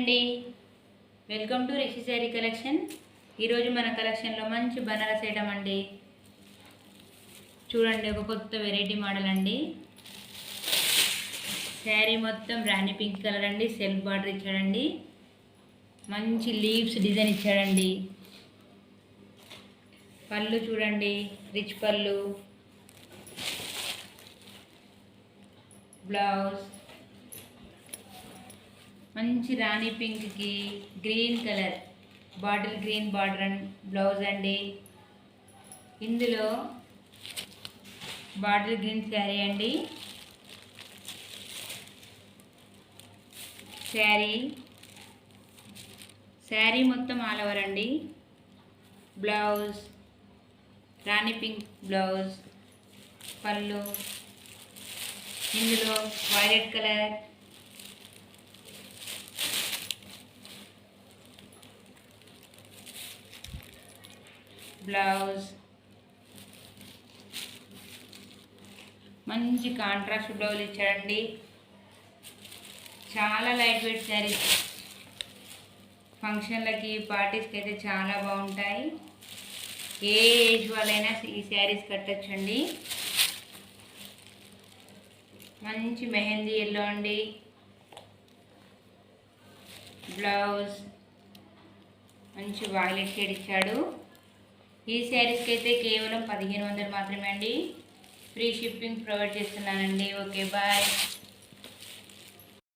అండి, welcome to Rishi sari collection. ఈరోజు మన కలెక్షన్లో మంచి బనారస్ ఐటమ్ అండి. చూడండి, ఒక కొత్త వెరైటీ మోడల్ అండి. శారీ మొత్తం రాణి పింక్ కలర్ అండి. సెల్ఫ్ బార్డర్ ఇచ్చాడండి. మంచి లీవ్స్ డిజైన్ ఇచ్చాడండి. పళ్ళు చూడండి, రిచ్ పళ్ళు. బ్లౌజ్ మంచి రాణి పింక్కి green colour bottle green border and blouse అండి. ఇందులో బాటిల్ గ్రీన్ శారీ అండి. శారీ మొత్తం ఆల్ ఓవర్ అండి. Blouse Rani pink blouse. పళ్ళు ఇందులో వైలెట్ కలర్. బ్లౌజ్ మంచి కాంట్రాస్ట్ బ్లౌజ్ ఇచ్చాడండి. చాలా లైట్ వెయిట్ శారీస్, ఫంక్షన్లకి పార్టీస్కి అయితే చాలా బాగుంటాయి. ఏ ఏజ్ వాళ్ళైనా ఈ శారీస్ కట్టచ్చండి. మంచి మెహందీ ఎల్లో అండి. బ్లౌజ్ మంచి వాయిలెట్ షేడ్ ఇచ్చాడు. ఈ శారీస్కి అయితే కేవలం 1500 మాత్రమే అండి. ఫ్రీ షిప్పింగ్ ప్రొవైడ్ చేస్తున్నానండి. Okay, bye.